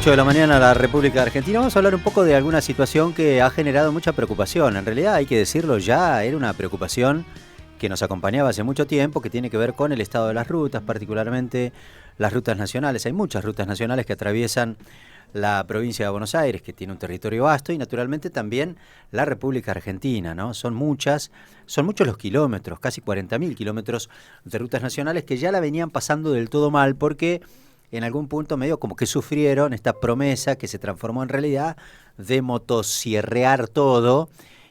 8 de la mañana la República Argentina. Vamos a hablar un poco de alguna situación que ha generado mucha preocupación. En realidad, hay que decirlo ya, era una preocupación que nos acompañaba hace mucho tiempo, que tiene que ver con el estado de las rutas, particularmente las rutas nacionales. Hay muchas rutas nacionales que atraviesan la provincia de Buenos Aires, que tiene un territorio vasto, y naturalmente también la República Argentina, ¿no? Son muchos los kilómetros, casi 40.000 kilómetros de rutas nacionales que ya la venían pasando del todo mal porque en algún punto medio como que sufrieron esta promesa que se transformó en realidad de motosierrear todo,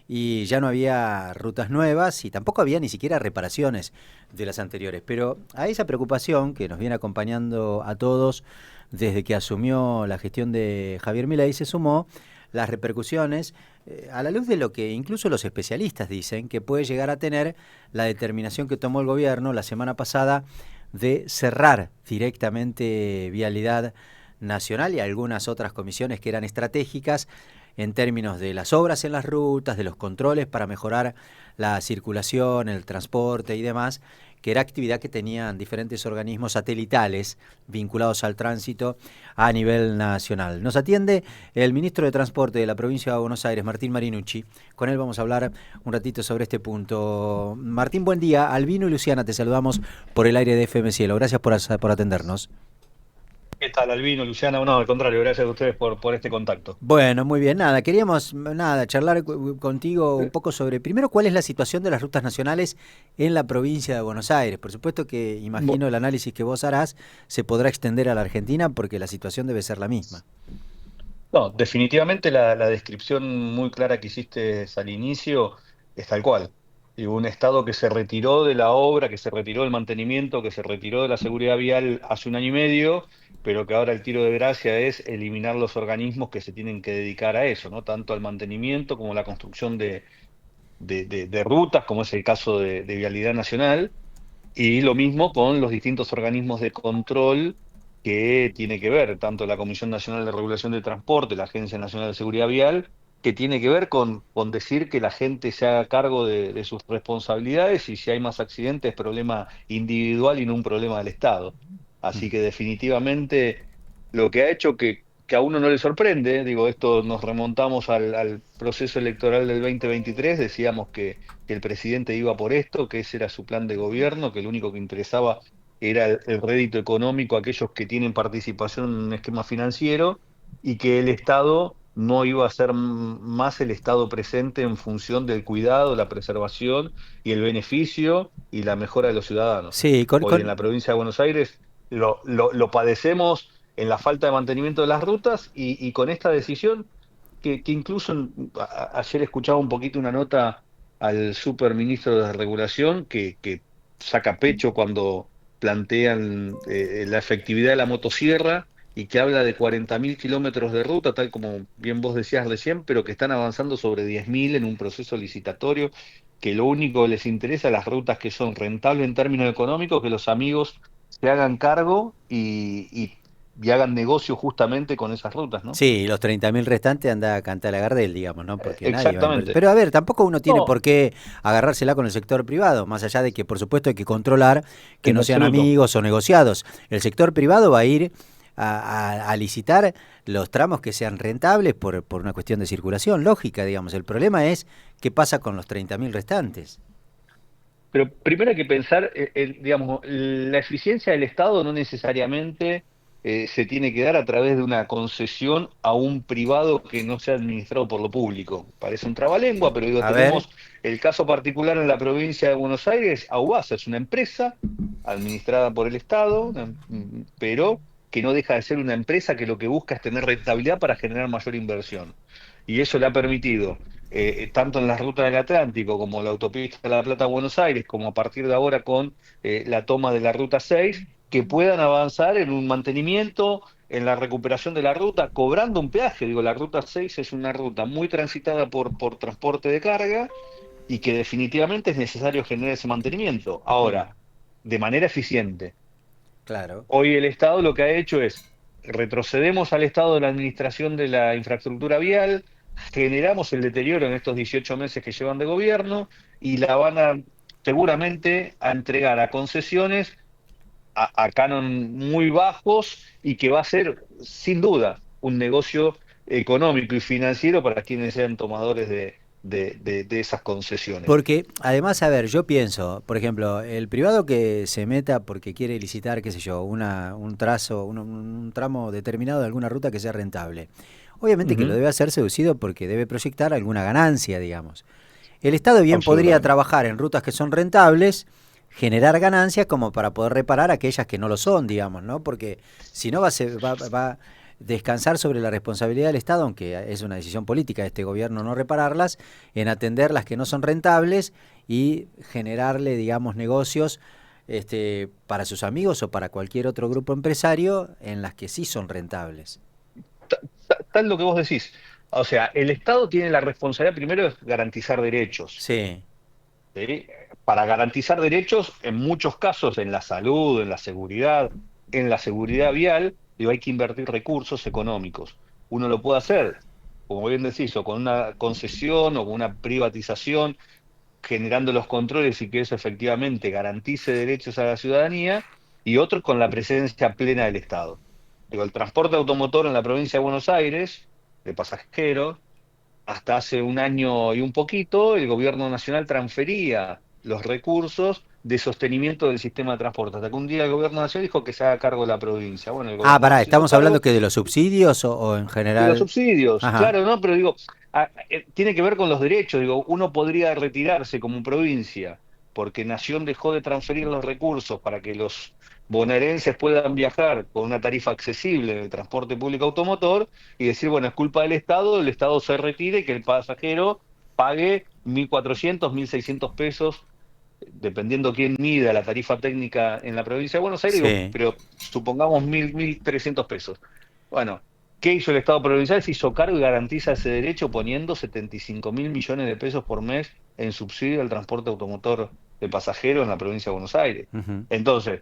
y ya no había rutas nuevas y tampoco había ni siquiera reparaciones de las anteriores. Pero a esa preocupación que nos viene acompañando a todos desde que asumió la gestión de Javier Milei se sumó las repercusiones, a la luz de lo que incluso los especialistas dicen que puede llegar a tener la determinación que tomó el gobierno la semana pasada de cerrar directamente Vialidad Nacional y algunas otras comisiones que eran estratégicas en términos de las obras en las rutas, de los controles para mejorar la circulación, el transporte y demás, que era actividad que tenían diferentes organismos satelitales vinculados al tránsito a nivel nacional. Nos atiende el ministro de Transporte de la provincia de Buenos Aires, Martín Marinucci. Con él vamos a hablar un ratito sobre este punto. Martín, buen día. Albino y Luciana, te saludamos por el aire de FM Cielo. Gracias por atendernos. ¿Qué tal, Albino, Luciana? No, al contrario, gracias a ustedes por este contacto. Bueno, muy bien, queríamos charlar contigo un poco sobre, primero, cuál es la situación de las rutas nacionales en la provincia de Buenos Aires. Por supuesto que Bu- imagino el análisis que vos harás se podrá extender a la Argentina porque la situación debe ser la misma. No, definitivamente la descripción muy clara que hiciste al inicio es tal cual. Y un Estado que se retiró de la obra, que se retiró del mantenimiento, que se retiró de la seguridad vial hace un año y medio, pero que ahora el tiro de gracia es eliminar los organismos que se tienen que dedicar a eso, ¿no? Tanto al mantenimiento como la construcción de rutas, como es el caso de Vialidad Nacional. Y lo mismo con los distintos organismos de control que tiene que ver, tanto la Comisión Nacional de Regulación de Transporte, la Agencia Nacional de Seguridad Vial, que tiene que ver con decir que la gente se haga cargo de sus responsabilidades y si hay más accidentes es problema individual y no un problema del Estado. Así Mm. que definitivamente lo que ha hecho que a uno no le sorprende, digo, esto nos remontamos al proceso electoral del 2023, decíamos que el presidente iba por esto, que ese era su plan de gobierno, que lo único que interesaba era el rédito económico a aquellos que tienen participación en un esquema financiero y que el Estado no iba a ser más el Estado presente en función del cuidado, la preservación y el beneficio y la mejora de los ciudadanos. Sí, Hoy en la provincia de Buenos Aires lo padecemos en la falta de mantenimiento de las rutas y con esta decisión que incluso ayer escuchaba un poquito una nota al superministro de Regulación que saca pecho cuando plantean la efectividad de la motosierra y que habla de 40.000 kilómetros de ruta, tal como bien vos decías recién, pero que están avanzando sobre 10.000 en un proceso licitatorio, que lo único que les interesa las rutas que son rentables en términos económicos, que los amigos se hagan cargo y hagan negocio justamente con esas rutas, ¿no? sí, los 30.000 restantes anda a cantar a Gardel, digamos, ¿no? Porque nadie va a invertir. Exactamente. Pero a ver, tampoco uno tiene No, por qué agarrársela con el sector privado, más allá de que, por supuesto, hay que controlar que en no sean absoluto. amigos o negociados. El sector privado va a ir a licitar los tramos que sean rentables por una cuestión de circulación lógica, digamos. El problema es qué pasa con los 30.000 restantes. Pero primero hay que pensar, digamos, la eficiencia del Estado no necesariamente se tiene que dar a través de una concesión a un privado que no sea administrado por lo público. Parece un trabalengua, pero digo, A ver. tenemos el caso particular en la provincia de Buenos Aires. Aubasa es una empresa administrada por el Estado, pero que no deja de ser una empresa que lo que busca es tener rentabilidad para generar mayor inversión. Y eso le ha permitido tanto en las rutas del Atlántico como la autopista de La Plata-Buenos Aires, como a partir de ahora con la toma de la Ruta 6, que puedan avanzar en un mantenimiento, en la recuperación de la ruta, cobrando un peaje. Digo, la Ruta 6 es una ruta muy transitada por transporte de carga y que definitivamente es necesario generar ese mantenimiento. Mm, Ahora, de manera eficiente. claro. Hoy el Estado lo que ha hecho es retrocedemos al estado de la administración de la infraestructura vial, generamos el deterioro en estos 18 meses que llevan de gobierno y la van a seguramente a entregar a concesiones a canon muy bajos y que va a ser, sin duda, un negocio económico y financiero para quienes sean tomadores de esas concesiones. Porque además, a ver, yo pienso, por ejemplo, el privado que se meta porque quiere licitar, qué sé yo, un trazo, un tramo determinado de alguna ruta que sea rentable. Obviamente que lo Ujú, debe hacer seducido porque debe proyectar alguna ganancia, digamos. El Estado bien podría absolutamente. trabajar en rutas que son rentables, generar ganancias como para poder reparar aquellas que no lo son, digamos, ¿no? Porque si no va a descansar sobre la responsabilidad del Estado, aunque es una decisión política de este gobierno no repararlas, en atender las que no son rentables y generarle, digamos, negocios para sus amigos o para cualquier otro grupo empresario en las que sí son rentables. Tal lo que vos decís. O sea, el Estado tiene la responsabilidad primero de garantizar derechos. Sí. ¿Sí? Para garantizar derechos, en muchos casos, en la salud, en la seguridad vial, digo, hay que invertir recursos económicos. Uno lo puede hacer, como bien decís, o con una concesión o con una privatización, generando los controles y que eso efectivamente garantice derechos a la ciudadanía, y otros con la presencia plena del Estado. Digo, el transporte automotor en la provincia de Buenos Aires, de pasajeros, hasta hace un año y un poquito, el gobierno nacional transfería los recursos de sostenimiento del sistema de transporte. Hasta que un día el gobierno nacional dijo que se haga cargo de la provincia. Bueno, el Ah, gobernador pará, se hizo ¿estamos hablando cargo que de los subsidios o en de los general? subsidios. Ajá. Claro, no, pero digo, tiene que ver con los derechos. Digo, uno podría retirarse como provincia porque Nación dejó de transferir los recursos para que los bonaerenses puedan viajar con una tarifa accesible en el transporte público automotor y decir, bueno, es culpa del Estado, el Estado se retire y que el pasajero pague 1.400, 1.600 pesos, dependiendo quién mida la tarifa técnica en la provincia de Buenos Aires, digo, Sí. pero supongamos 1.300 pesos. Bueno, ¿qué hizo el Estado provincial? Se hizo cargo y garantiza ese derecho poniendo 75.000 millones de pesos por mes en subsidio al transporte automotor de pasajeros en la provincia de Buenos Aires. Ujú. Entonces,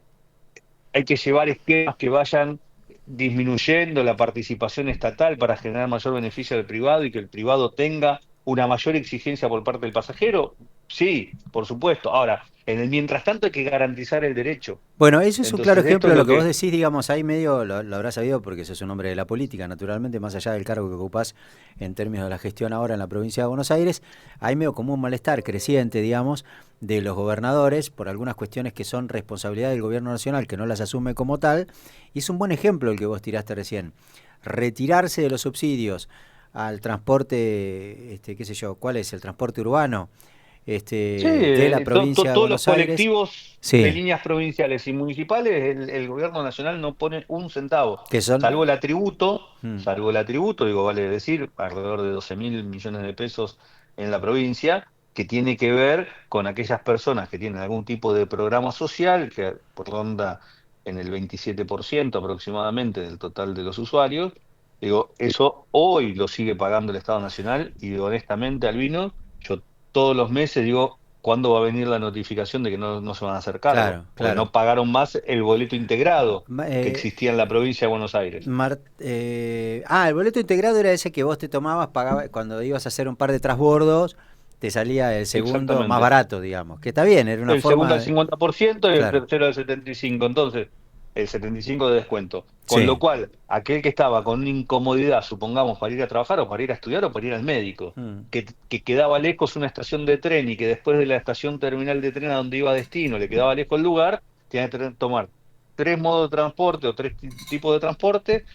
hay que llevar esquemas que vayan disminuyendo la participación estatal para generar mayor beneficio al privado y que el privado tenga una mayor exigencia por parte del pasajero. Sí, por supuesto. Ahora, en el mientras tanto hay que garantizar el derecho. Bueno, eso es un claro Entonces, esto ejemplo es de lo lo que vos que... decís, digamos, ahí medio lo habrás sabido porque sos un hombre de la política, naturalmente, más allá del cargo que ocupás en términos de la gestión ahora en la provincia de Buenos Aires, hay medio como un malestar creciente, digamos, de los gobernadores por algunas cuestiones que son responsabilidad del gobierno nacional, que no las asume como tal, y es un buen ejemplo el que vos tiraste recién. Retirarse de los subsidios al transporte, qué sé yo, ¿cuál es? El transporte urbano, Sí, de la provincia de todos los Buenos Aires. colectivos de Sí, líneas provinciales y municipales, el gobierno nacional no pone un centavo, que son... salvo el atributo, Mm. salvo el atributo, digo, vale decir, alrededor de 12.000 millones de pesos en la provincia, que tiene que ver con aquellas personas que tienen algún tipo de programa social, que ronda en el 27% aproximadamente del total de los usuarios. Digo, eso hoy lo sigue pagando el Estado Nacional y honestamente, Albino, yo todos los meses digo, ¿cuándo va a venir la notificación de que no se van a hacer cargo? Claro, Porque claro. no pagaron más el boleto integrado Ma- que eh, existía en la provincia de Buenos Aires. el boleto integrado era ese que vos te tomabas, pagabas, cuando ibas a hacer un par de transbordos, te salía el segundo más Exactamente. barato, digamos. Que está bien, era una El segundo forma al de... 50% y el Claro, tercero al 75%. Entonces, el 75% de descuento. Con lo sí. cual, aquel que estaba con una incomodidad, supongamos, para ir a trabajar o para ir a estudiar o para ir al médico, Mm, que quedaba lejos una estación de tren y que después de la estación terminal de tren a donde iba a destino le quedaba lejos el lugar, tenía que tomar tres modos de transporte o tres tipos de transporte,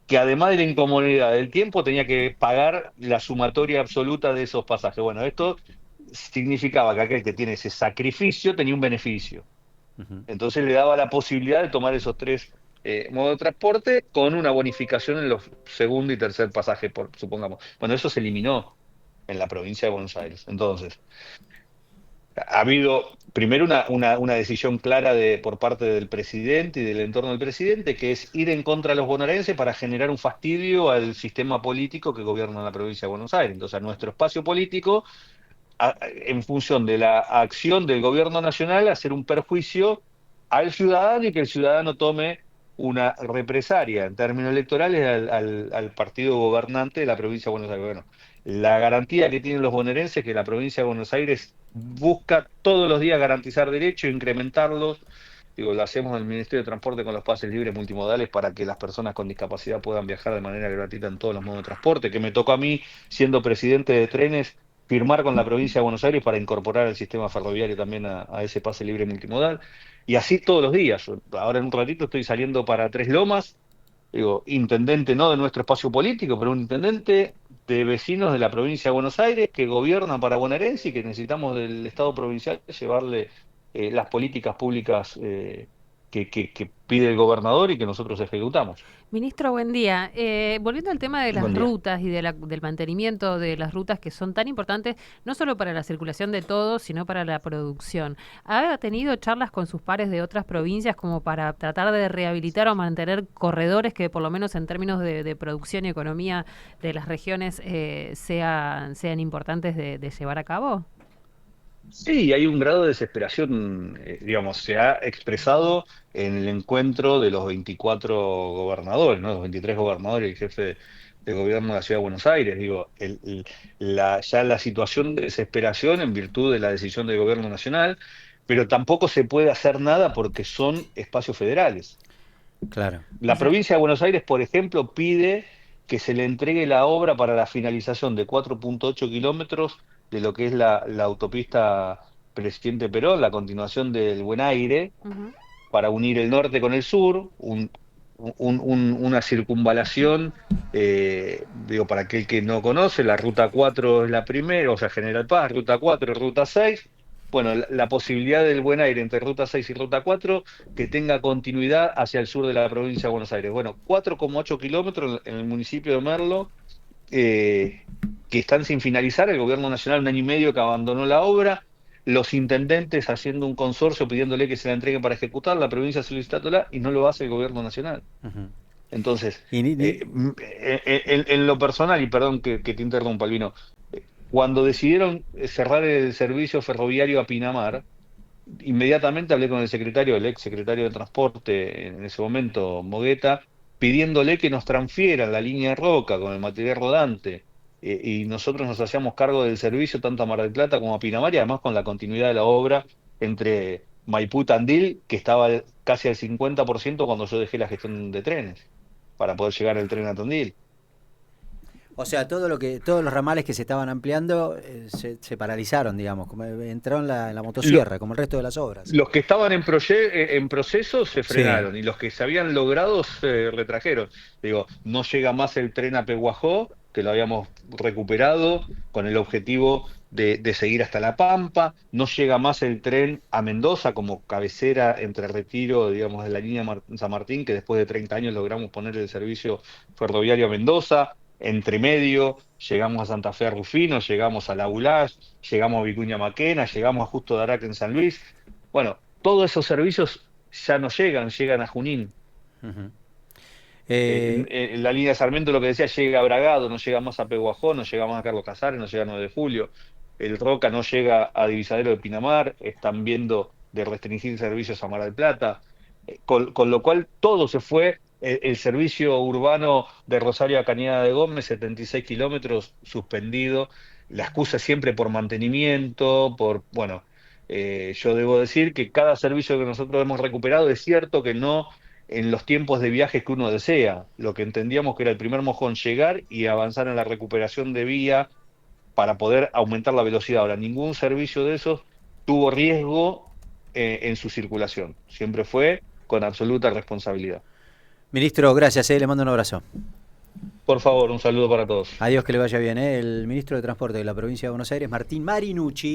que además de la incomodidad del tiempo tenía que pagar la sumatoria absoluta de esos pasajes. Bueno, esto significaba que aquel que tiene ese sacrificio tenía un beneficio. ujú. Entonces le daba la posibilidad de tomar esos tres modos de transporte con una bonificación en los segundo y tercer pasajes, supongamos. Bueno, eso se eliminó en la provincia de Buenos Aires. Entonces, ha habido primero una decisión clara por parte del presidente y del entorno del presidente, que es ir en contra de los bonaerenses para generar un fastidio al sistema político que gobierna la provincia de Buenos Aires. Entonces, a nuestro espacio político, en función de la acción del gobierno nacional, hacer un perjuicio al ciudadano y que el ciudadano tome una represalia en términos electorales al partido gobernante de la provincia de Buenos Aires. Bueno, la garantía que tienen los bonaerenses es que la provincia de Buenos Aires busca todos los días garantizar derechos, incrementarlos, Digo, lo hacemos en el Ministerio de Transporte con los pases libres multimodales para que las personas con discapacidad puedan viajar de manera gratuita en todos los modos de transporte, que me tocó a mí, siendo presidente de trenes, firmar con la provincia de Buenos Aires para incorporar el sistema ferroviario también a ese pase libre multimodal. Y así todos los días. Ahora en un ratito estoy saliendo para Tres Lomas, digo, intendente no de nuestro espacio político, pero un intendente de vecinos de la provincia de Buenos Aires que gobiernan para bonaerense y que necesitamos del Estado provincial llevarle las políticas públicas que pide el gobernador y que nosotros ejecutamos. Ministro, buen día. Volviendo al tema de las Buen día. rutas y del mantenimiento de las rutas que son tan importantes, no solo para la circulación de todos, sino para la producción. ¿Ha tenido charlas con sus pares de otras provincias como para tratar de rehabilitar o mantener corredores que por lo menos en términos de producción y economía de las regiones sean importantes de llevar a cabo? Sí, hay un grado de desesperación, digamos, se ha expresado en el encuentro de los 24 gobernadores, ¿no? Los 23 gobernadores y el jefe de gobierno de la Ciudad de Buenos Aires. Digo, ya la situación de desesperación en virtud de la decisión del gobierno nacional, pero tampoco se puede hacer nada porque son espacios federales. Claro. O La sea, provincia de Buenos Aires, por ejemplo, pide que se le entregue la obra para la finalización de 4,8 kilómetros de lo que es la autopista Presidente Perón, la continuación del Buen Aire, ujú. para unir el norte con el sur, una circunvalación, digo, para aquel que no conoce, la Ruta 4 es la primera, o sea, General Paz, Ruta 4 y Ruta 6. Bueno, la posibilidad del Buen Aire entre Ruta 6 y Ruta 4 que tenga continuidad hacia el sur de la provincia de Buenos Aires. Bueno, 4,8 kilómetros en el municipio de Merlo, eh, que están sin finalizar, el gobierno nacional un año y medio que abandonó la obra, los intendentes haciendo un consorcio pidiéndole que se la entreguen para ejecutar, la provincia solicitándola y no lo hace el gobierno nacional. Ujú. Entonces, Y en lo personal, y perdón que te interrumpa, Albino, cuando decidieron cerrar el servicio ferroviario a Pinamar, inmediatamente hablé con el secretario, el ex secretario de Transporte en ese momento, Mogueta, pidiéndole que nos transfieran la línea de Roca con el material rodante, y nosotros nos hacíamos cargo del servicio tanto a Mar del Plata como a Pinamar, y además con la continuidad de la obra entre Maipú y Tandil, que estaba casi al 50% cuando yo dejé la gestión de trenes, para poder llegar el tren a Tandil. o sea, todos los ramales que se estaban ampliando se paralizaron, digamos, como entraron en la Lo- motosierra, como el resto de las obras. Los que estaban en proceso se Sí. frenaron y los que se habían logrado se retrajeron. Digo, no llega más el tren a Pehuajó, que lo habíamos recuperado con el objetivo de seguir hasta La Pampa. No llega más el tren a Mendoza como cabecera entre Retiro, digamos, de la línea San Martín, que después de 30 años logramos poner el servicio ferroviario a Mendoza. Entre medio, llegamos a Santa Fe a Rufino, llegamos a La Bulás, llegamos a Vicuña Maquena, llegamos a Justo de Araque en San Luis. Bueno, todos esos servicios ya no llegan, llegan a Junín. Ujú. Eh, En la línea de Sarmiento lo que decía, llega a Bragado, no llega más a Peguajó, no llega más a Carlos Casares, no llega a 9 de Julio. El Roca no llega a Divisadero de Pinamar, están viendo de restringir servicios a Mar del Plata. Con lo cual todo se fue. El servicio urbano de Rosario a Cañada de Gómez, 76 kilómetros, suspendido. La excusa siempre por mantenimiento, bueno, yo debo decir que cada servicio que nosotros hemos recuperado es cierto que no en los tiempos de viaje que uno desea. Lo que entendíamos que era el primer mojón, llegar y avanzar en la recuperación de vía para poder aumentar la velocidad. Ahora, ningún servicio de esos tuvo riesgo en su circulación. Siempre fue con absoluta responsabilidad. Ministro, gracias, le mando un abrazo. Por favor, un saludo para todos. Adiós, que le vaya bien. El ministro de Transporte de la provincia de Buenos Aires, Martín Marinucci.